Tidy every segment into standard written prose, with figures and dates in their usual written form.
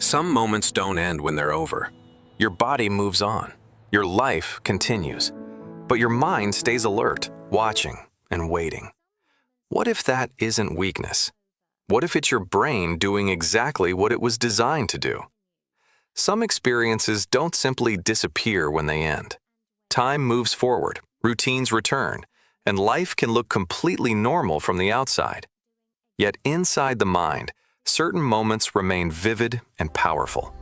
Some moments don't end when they're over. Your body moves on. Your life continues. But your mind stays alert, watching and waiting. What if that isn't weakness? What if it's your brain doing exactly what it was designed to do? Some experiences don't simply disappear when they end. Time moves forward, routines return, and life can look completely normal from the outside. Yet inside the mind, certain moments remain vivid and powerful.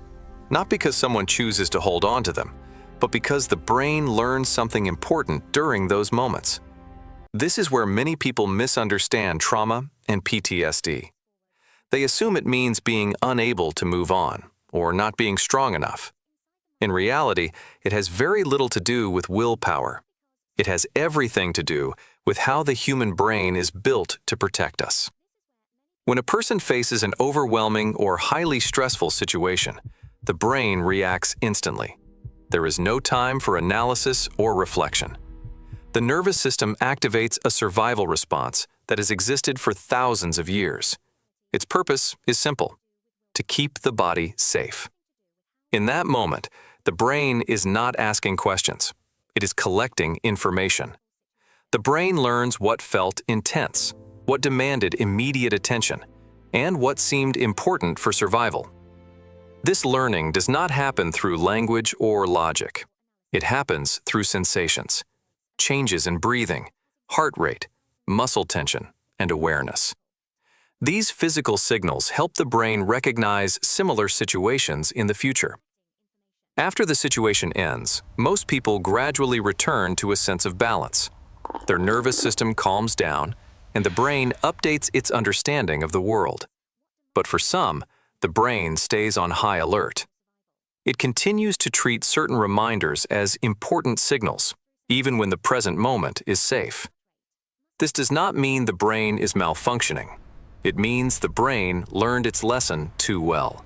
Not because someone chooses to hold on to them, but because the brain learns something important during those moments. This is where many people misunderstand trauma and PTSD. They assume it means being unable to move on or not being strong enough. In reality, it has very little to do with willpower. It has everything to do with how the human brain is built to protect us. When a person faces an overwhelming or highly stressful situation, the brain reacts instantly. There is no time for analysis or reflection. The nervous system activates a survival response that has existed for thousands of years. Its purpose is simple: to keep the body safe. In that moment, the brain is not asking questions. It is collecting information. The brain learns what felt intense, what demanded immediate attention, and what seemed important for survival. This learning does not happen through language or logic. It happens through sensations, changes in breathing, heart rate, muscle tension, and awareness. These physical signals help the brain recognize similar situations in the future. After the situation ends, most people gradually return to a sense of balance. Their nervous system calms down, and the brain updates its understanding of the world. But for some, the brain stays on high alert. It continues to treat certain reminders as important signals, even when the present moment is safe. This does not mean the brain is malfunctioning. It means the brain learned its lesson too well.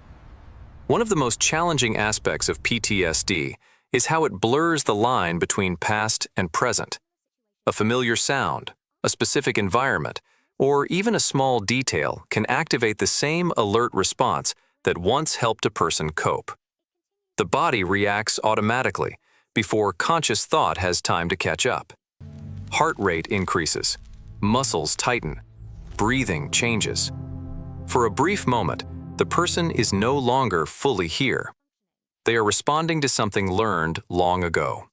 One of the most challenging aspects of PTSD is how it blurs the line between past and present. A familiar sound, a specific environment, or even a small detail can activate the same alert response that once helped a person cope. The body reacts automatically before conscious thought has time to catch up. Heart rate increases, muscles tighten, breathing changes. For a brief moment, the person is no longer fully here. They are responding to something learned long ago.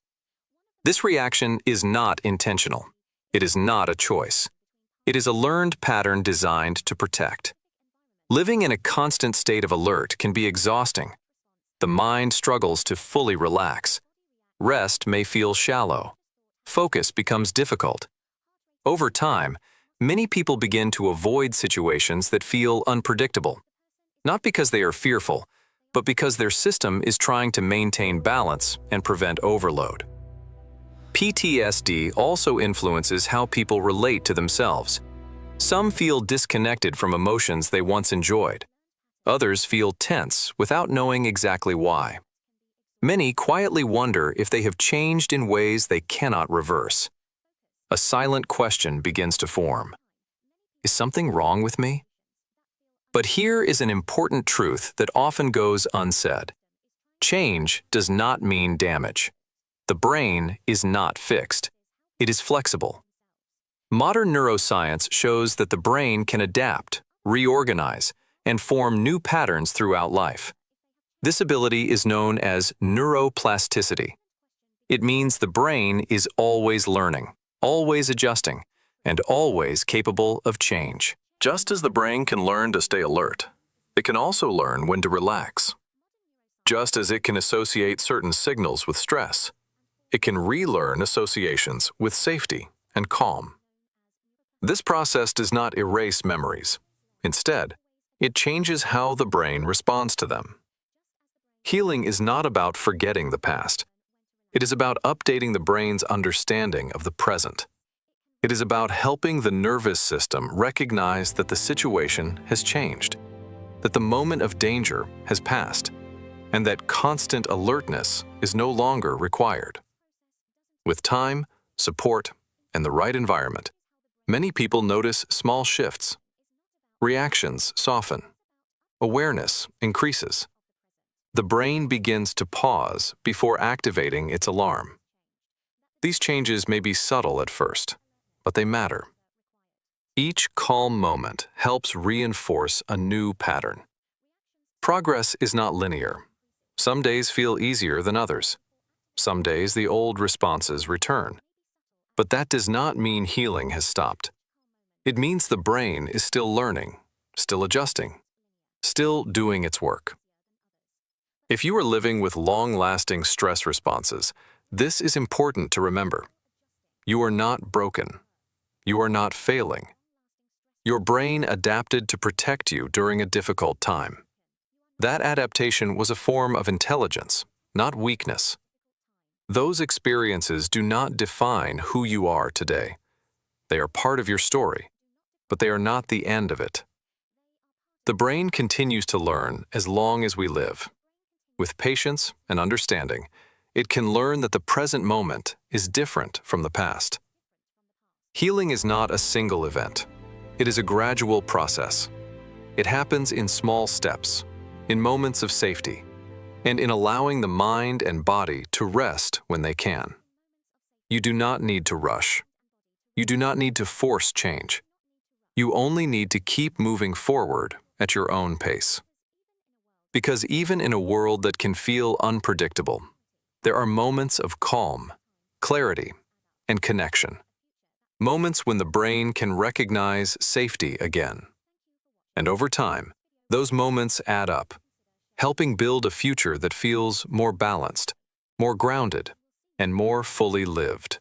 This reaction is not intentional. It is not a choice. It is a learned pattern designed to protect. Living in a constant state of alert can be exhausting. The mind struggles to fully relax. Rest may feel shallow. Focus becomes difficult. Over time, many people begin to avoid situations that feel unpredictable, not because they are fearful, but because their system is trying to maintain balance and prevent overload. PTSD also influences how people relate to themselves. Some feel disconnected from emotions they once enjoyed. Others feel tense without knowing exactly why. Many quietly wonder if they have changed in ways they cannot reverse. A silent question begins to form. Is something wrong with me? But here is an important truth that often goes unsaid. Change does not mean damage. The brain is not fixed. It is flexible. Modern neuroscience shows that the brain can adapt, reorganize, and form new patterns throughout life. This ability is known as neuroplasticity. It means the brain is always learning, always adjusting, and always capable of change. Just as the brain can learn to stay alert, it can also learn when to relax. Just as it can associate certain signals with stress, it can relearn associations with safety and calm. This process does not erase memories. Instead, it changes how the brain responds to them. Healing is not about forgetting the past. It is about updating the brain's understanding of the present. It is about helping the nervous system recognize that the situation has changed, that the moment of danger has passed, and that constant alertness is no longer required. With time, support, and the right environment, many people notice small shifts. Reactions soften. Awareness increases. The brain begins to pause before activating its alarm. These changes may be subtle at first, but they matter. Each calm moment helps reinforce a new pattern. Progress is not linear. Some days feel easier than others. Some days the old responses return. But that does not mean healing has stopped. It means the brain is still learning, still adjusting, still doing its work. If you are living with long-lasting stress responses, this is important to remember. You are not broken. You are not failing. Your brain adapted to protect you during a difficult time. That adaptation was a form of intelligence, not weakness. Those experiences do not define who you are today. They are part of your story, but they are not the end of it. The brain continues to learn as long as we live. With patience and understanding, it can learn that the present moment is different from the past. Healing is not a single event. It is a gradual process. It happens in small steps, in moments of safety, and in allowing the mind and body to rest when they can. You do not need to rush. You do not need to force change. You only need to keep moving forward at your own pace. Because even in a world that can feel unpredictable, there are moments of calm, clarity, and connection. Moments when the brain can recognize safety again. And over time, those moments add up, helping build a future that feels more balanced, more grounded, and more fully lived.